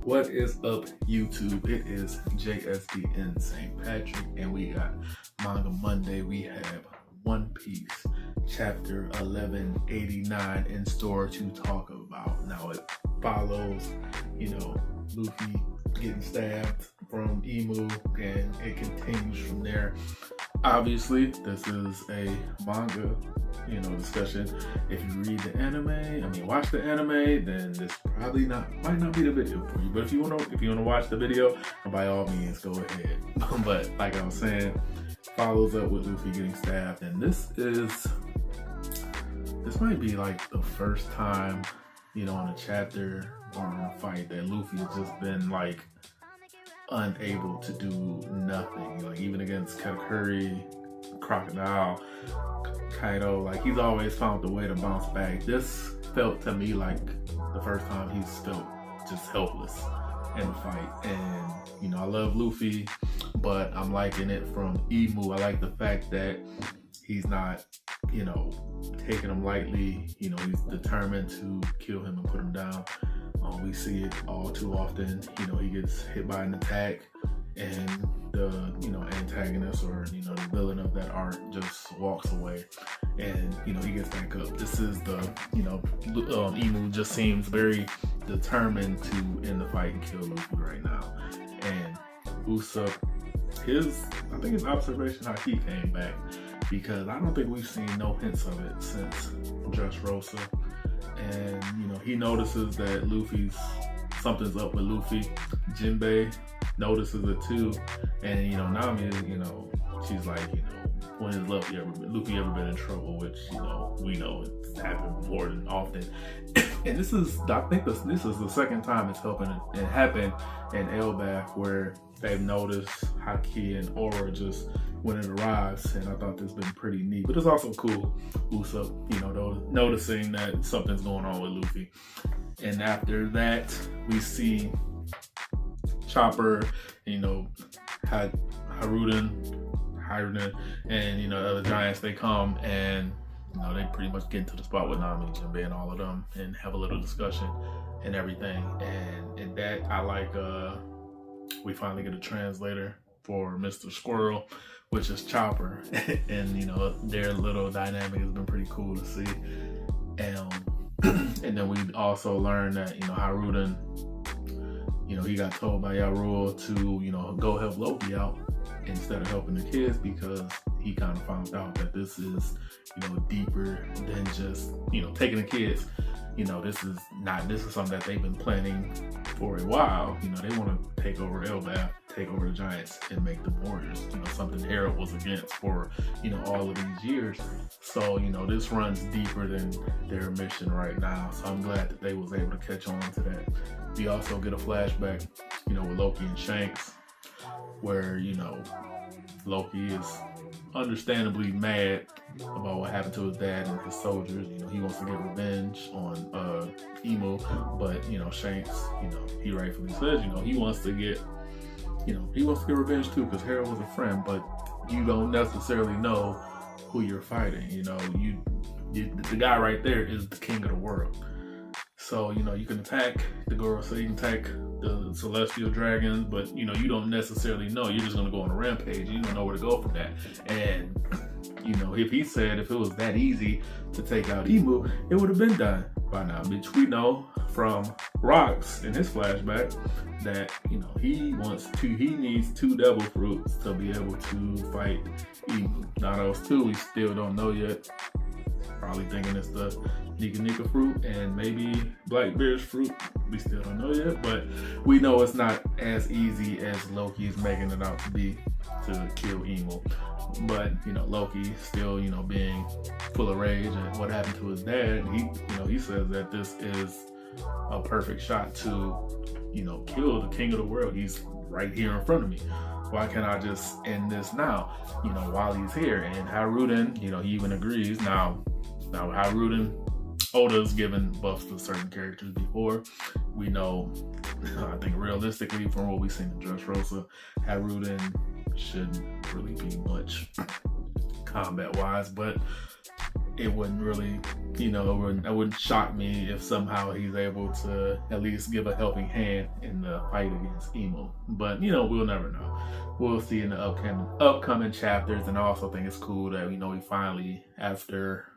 What is up, YouTube? It is JSDN St. Patrick, and we got Manga Monday. We have One Piece Chapter 1189 in store to talk about. Now it follows, Luffy getting stabbed from Emu, and it continues from there. Obviously, this is a manga, discussion. If you read the anime, watch the anime, then this probably might not be the video for you. But if you wanna watch the video, by all means, go ahead. But like I was saying, follows up with Luffy getting stabbed, and this might be like the first time, in a chapter or in a fight that Luffy has just been like unable to do nothing. Like even against Katakuri, Crocodile, Kaido, like he's always found the way to bounce back. This felt to me like the first time he's felt just helpless in the fight. And I love Luffy, but I'm liking it from Emu. I like the fact that he's not, taking him lightly. He's determined to kill him and put him down. We see it all too often. He gets hit by an attack, and the antagonist or the villain of that arc just walks away, and he gets back up. This is the Emu just seems very determined to end the fight and kill Luffy right now. And Usopp, I think his observation how he came back, because I don't think we've seen no hints of it since Dressrosa. And he notices that something's up with Luffy. Jinbei notices it too, and Nami, she's like, when has Luffy ever been in trouble? Which we know it's happened more than often. And I think this is the second time it's happened in Elbaf, where they've noticed Haki and Aura just when it arrives, and I thought this been pretty neat. But it's also cool, Usopp, noticing that something's going on with Luffy. And after that, we see Chopper, Haruden, and the other giants. They come and they pretty much get into the spot with Nami, Jinbei, and all of them, and have a little discussion and everything. And in that, I like. We finally get a translator for Mr. Squirrel, which is Chopper, and their little dynamic has been pretty cool to see. And then we also learned that Haruden, he got told by Yarul to go help Loki out instead of helping the kids, because he kind of found out that this is deeper than just taking the kids. This is something that they've been planning for a while. They want to take over Elbaf, take over the giants, and make them warriors. Something Harold was against for all of these years. So this runs deeper than their mission right now. So I'm glad that they was able to catch on to that. We also get a flashback, with Loki and Shanks, where Loki is understandably mad about what happened to his dad and his soldiers. He wants to get revenge on Emu, but Shanks, he rightfully says, he wants to get revenge too, because Harold was a friend, but you don't necessarily know who you're fighting. The guy right there is the king of the world. So you can attack the Gorosa, you can attack the celestial dragons, but you don't necessarily know. You're just gonna go on a rampage. You don't know where to go from that. And if he said if it was that easy to take out Emu, it would have been done by now. Which we know from Rocks in his flashback that he needs 2 devil fruits to be able to fight Emu. Now those 2 we still don't know yet. Probably thinking it's the Nika fruit and maybe Blackbeard's fruit. We still don't know yet, but we know it's not as easy as Loki is making it out to be to kill Emu. But Loki still being full of rage at what happened to his dad. He says that this is a perfect shot to kill the king of the world. He's right here in front of me. Why can't I just end this now? While he's here. And Haruden, he even agrees. Now Haruden, Oda's given buffs to certain characters before. We know, I think realistically, from what we've seen in Dressrosa, Haruden shouldn't really be much combat wise, but it wouldn't really, it wouldn't shock me if somehow he's able to at least give a helping hand in the fight against Emu. But we'll never know. We'll see in the upcoming chapters. And I also think it's cool that we finally, after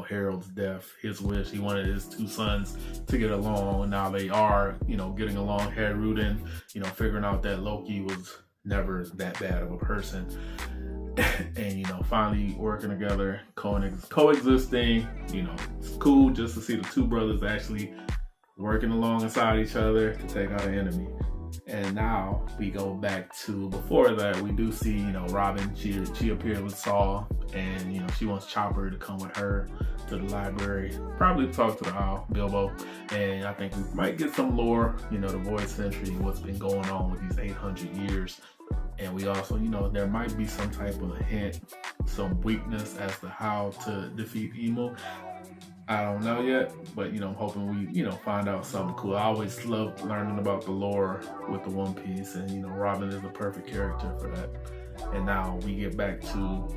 Harold's death, his wish, he wanted his two sons to get along. Now they are, getting along. Haruden, figuring out that Loki was never that bad of a person. And finally working together, coexisting. It's cool just to see the two brothers actually working alongside each other to take out an enemy. And now we go back to before that. We do see Robin. She appeared with Saul, and she wants Chopper to come with her to the library, probably talk to the Owl, Bilbo. And I think we might get some lore, the Void Century, what's been going on with these 800 years. And we also, there might be some type of hint, some weakness as to how to defeat Emu. I don't know yet, but I'm hoping we, find out something cool. I always loved learning about the lore with the One Piece, and Robin is the perfect character for that. And now we get back to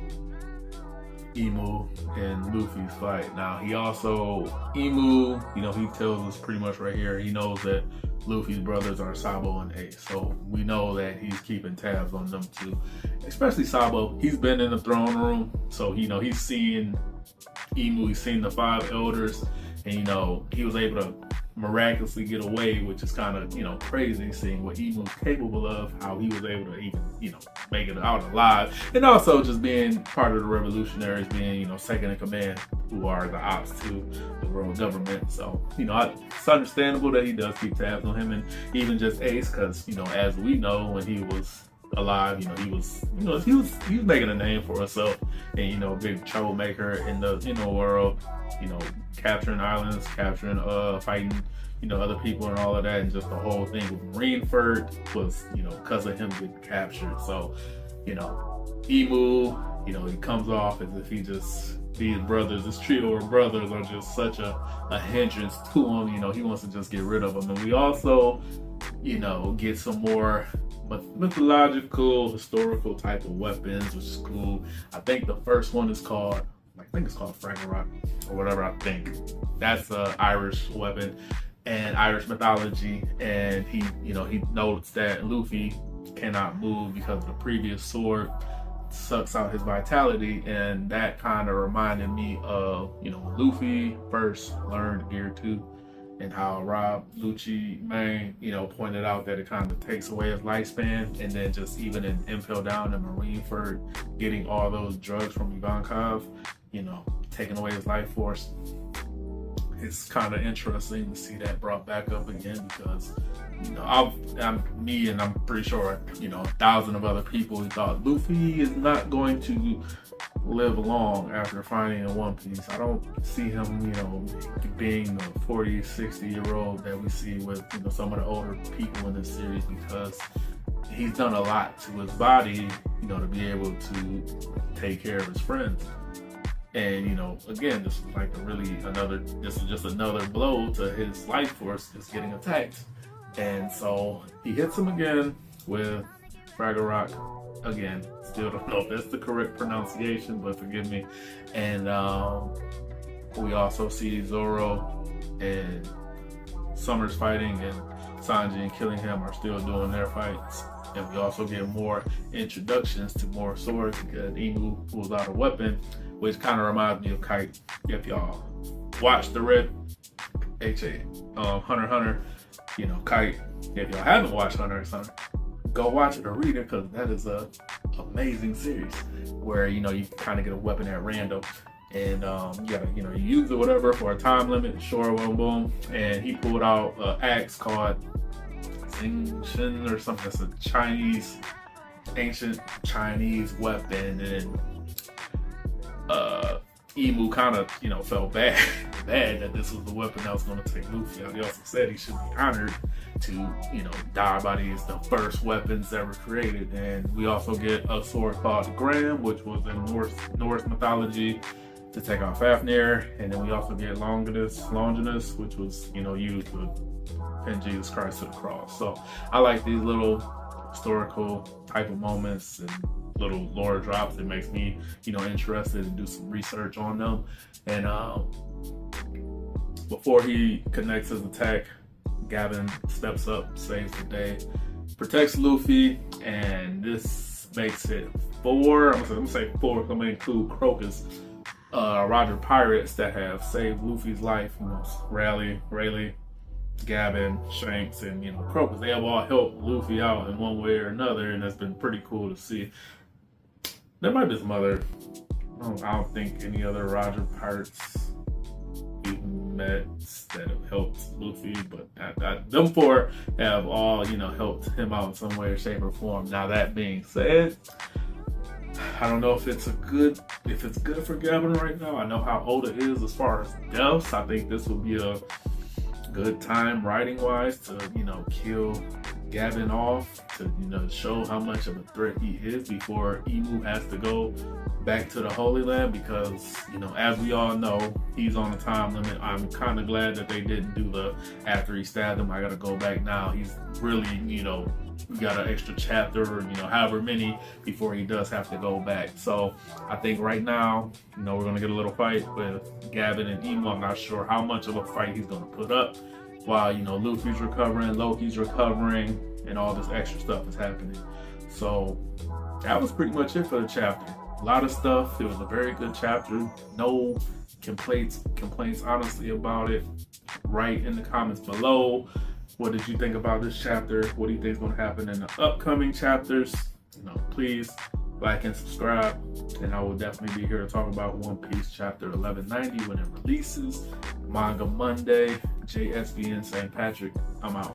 Emu and Luffy's fight. Now Emu, he tells us pretty much right here, he knows that Luffy's brothers are Sabo and Ace. So we know that he's keeping tabs on them too. Especially Sabo. He's been in the throne room. So he's seen Emu, he's seen the 5 elders, and he was able to miraculously get away, which is kind of crazy, seeing what Emu's capable of, how he was able to even make it out alive, and also just being part of the revolutionaries, being second in command, who are the ops to the world government. So it's understandable that he does keep tabs on him, and even just Ace, because as we know, when he was alive, he was making a name for himself, and big troublemaker in the world, capturing islands, fighting other people and all of that. And just the whole thing with Marineford was because of him getting captured. So Emu, he comes off as if these brothers, this trio of brothers, are just such a hindrance to him. He wants to just get rid of them. And we also get some more mythological, historical type of weapons, which is cool. I think the first one is called, Fraggle or whatever. I think that's an Irish weapon and Irish mythology. And he notes that Luffy cannot move because the previous sword sucks out his vitality, and that kind of reminded me of Luffy first learned Gear 2. And how Rob Lucci Main, pointed out that it kind of takes away his lifespan. And then just even in Impel Down and Marineford, getting all those drugs from Ivankov, taking away his life force. It's kind of interesting to see that brought back up again, because I'm pretty sure 1,000 of other people who thought Luffy is not going to live long after finding in One Piece. I don't see him, being the 40, 60-year-old that we see with some of the older people in this series, because he's done a lot to his body, to be able to take care of his friends. And again, this is just another blow to his life force just getting attacked. And so he hits him again with Fraggle Rock. Again, still don't know if that's the correct pronunciation, but forgive me. And we also see Zoro and Summers fighting, and Sanji and Killingham are still doing their fights. And we also get more introductions to more swords, because Emu pulls out a weapon, which kind of reminds me of Kite. If y'all watch the Red Hunter x Hunter, Kite. If y'all haven't watched Hunter x Hunter, go watch it or read it, because that is a amazing series where you kind of get a weapon at random, and you gotta you use it whatever for a time limit. Sure, boom boom, and he pulled out an axe called Xingchen or something. That's a ancient Chinese weapon, and Emu kind of felt bad that this was the weapon that was going to take Luffy out. He also said he should be honored to die by the first weapons ever created. And we also get a sword called the Gram, which was in Norse mythology to take out Fafnir. And then we also get Longinus, which was used to pin Jesus Christ to the cross. So I like these little historical type of moments, and little lore drops. It makes me, interested and do some research on them. And before he connects his attack, Gavin steps up, saves the day, protects Luffy, and this makes it 4. I'm gonna say 4. I'm gonna include Crocus, Roger Pirates that have saved Luffy's life. Rayleigh, Gavin, Shanks, and Crocus. They have all helped Luffy out in one way or another, and that's been pretty cool to see. There might be some other. I don't think any other Roger Pirates we've met that have helped Luffy, but them 4 have all helped him out in some way, shape, or form. Now that being said, I don't know if it's good for Gavin right now. I know how old it is as far as deaths. I think this would be a good time writing wise to kill Gavin off, to show how much of a threat he is before Emu has to go back to the Holy Land, because as we all know, he's on a time limit. I'm kind of glad that they didn't do the after he stabbed him, I gotta go back now. He's really got an extra chapter, however many before he does have to go back. So I think right now, we're gonna get a little fight with Gavin and Emu. I'm not sure how much of a fight he's gonna put up while Luffy's recovering, Loki's recovering, and all this extra stuff is happening. So that was pretty much it for the chapter. A lot of stuff. It was a very good chapter. No complaints honestly about it. Write in the comments below. What did you think about this chapter? What do you think is going to happen in the upcoming chapters? Please like and subscribe, and I will definitely be here to talk about One Piece chapter 1190 when it releases. Manga Monday. JSBN St. Patrick. I'm out.